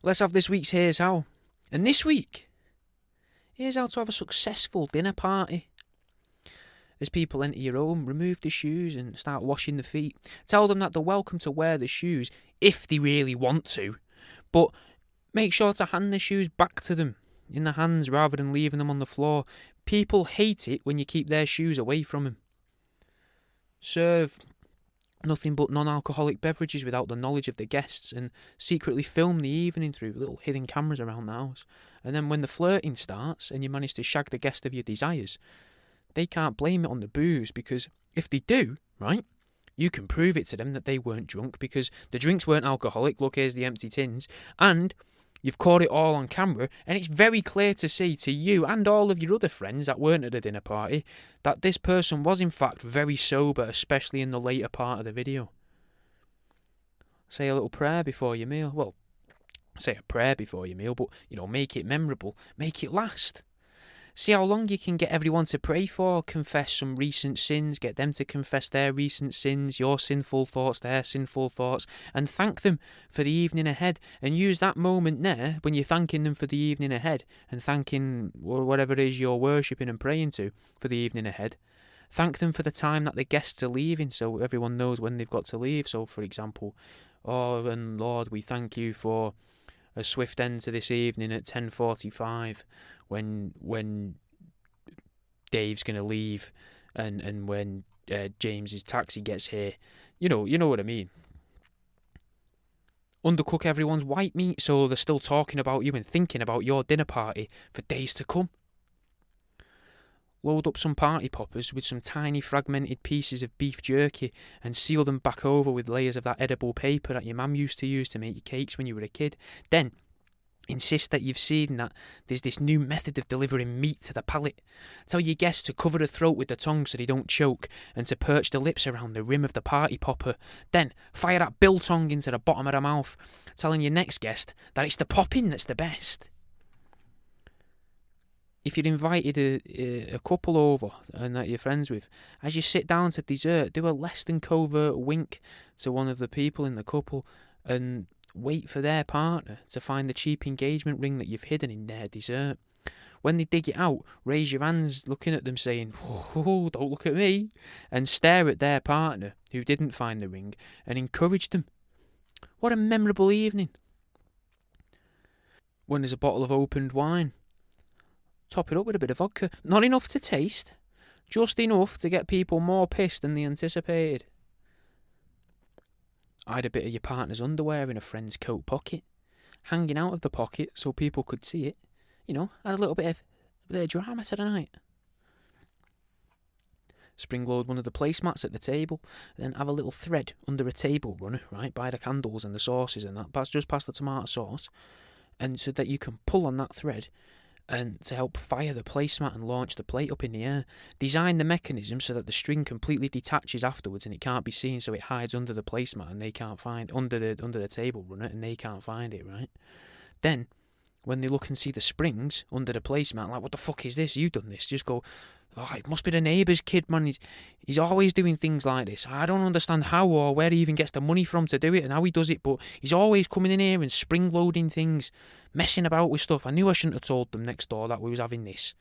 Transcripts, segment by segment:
Let's have this week's Here's How. And this week, here's how to have a successful dinner party. As people enter your home, remove the shoes and start washing the feet. Tell them that they're welcome to wear the shoes if they really want to, but make sure to hand the shoes back to them in the hands rather than leaving them on the floor. People hate it when you keep their shoes away from them. Serve nothing but non-alcoholic beverages without the knowledge of the guests, and secretly film the evening through little hidden cameras around the house. And then when the flirting starts and you manage to shag the guest of your desires, they can't blame it on the booze, because if they do, right, you can prove it to them that they weren't drunk because the drinks weren't alcoholic. Look, here's the empty tins. And you've caught it all on camera, and it's very clear to see to you and all of your other friends that weren't at the dinner party that this person was in fact very sober, especially in the later part of the video. Say a little prayer before your meal. Well, say a prayer before your meal, but, make it memorable. Make it last. See how long you can get everyone to pray for. Confess some recent sins. Get them to confess their recent sins, your sinful thoughts, their sinful thoughts, and thank them for the evening ahead. And use that moment there when you're thanking them for the evening ahead and thanking whatever it is you're worshipping and praying to for the evening ahead. Thank them for the time that the guests are leaving, so everyone knows when they've got to leave. So, for example, and Lord, we thank you for a swift end to this evening at 10:45 when Dave's going to leave and when James's taxi gets here. You know what I mean. Undercook everyone's white meat so they're still talking about you and thinking about your dinner party for days to come. Load up some party poppers with some tiny fragmented pieces of beef jerky and seal them back over with layers of that edible paper that your mum used to use to make your cakes when you were a kid. Then insist that you've seen that there's this new method of delivering meat to the palate. Tell your guests to cover the throat with the tongue so they don't choke, and to perch the lips around the rim of the party popper. Then fire that biltong into the bottom of the mouth, telling your next guest that it's the popping that's the best. If you'd invited a couple over and that you're friends with, as you sit down to dessert, do a less than covert wink to one of the people in the couple and wait for their partner to find the cheap engagement ring that you've hidden in their dessert. When they dig it out, raise your hands looking at them saying, "Oh, don't look at me," and stare at their partner who didn't find the ring and encourage them. What a memorable evening. When there's a bottle of opened wine, top it up with a bit of vodka. Not enough to taste, just enough to get people more pissed than they anticipated. Hide a bit of your partner's underwear in a friend's coat pocket, hanging out of the pocket so people could see it. Add a little bit of drama to the night. Spring load one of the placemats at the table, then have a little thread under a table runner, right, by the candles and the sauces and that, just past the tomato sauce, and so that you can pull on that thread and to help fire the placemat and launch the plate up in the air. Design the mechanism so that the string completely detaches afterwards and it can't be seen, so it hides under the placemat and they can't find under the table runner and they can't find it, right? Then when they look and see the springs under the placemat, like, what the fuck is this? You've done this. Just go, oh, it must be the neighbours kid, man. He's always doing things like this. I don't understand how or where he even gets the money from to do it and how he does it, but he's always coming in here and spring loading things, messing about with stuff. I knew I shouldn't have told them next door that we was having this.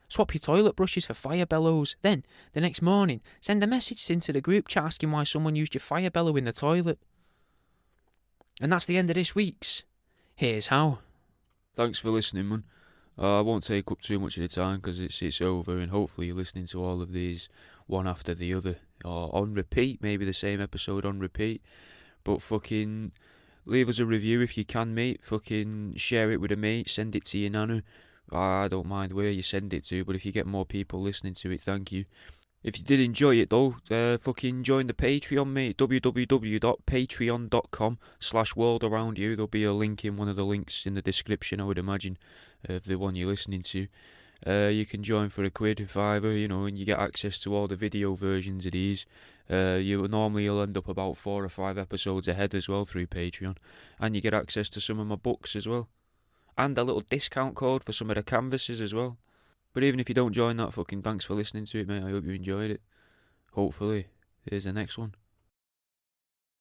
Swap your toilet brushes for fire bellows. Then, the next morning, send a message into the group chat asking why someone used your fire bellow in the toilet. And that's the end of this week's Here's How. Thanks for listening, man. I won't take up too much of the time because it's over, and hopefully you're listening to all of these one after the other or on repeat, maybe the same episode on repeat. But fucking leave us a review if you can, mate. Fucking share it with a mate, send it to your nana. I don't mind where you send it to, but if you get more people listening to it, thank you. If you did enjoy it though, fucking join the Patreon, mate. www.patreon.com/worldaroundyou. There'll be a link in one of the links in the description, I would imagine, of the one you're listening to. You can join for £1, $5, and you get access to all the video versions of these. You'll end up about 4 or 5 episodes ahead as well through Patreon. And you get access to some of my books as well. And a little discount code for some of the canvases as well. But even if you don't join that, fucking thanks for listening to it, mate. I hope you enjoyed it. Hopefully, here's the next one.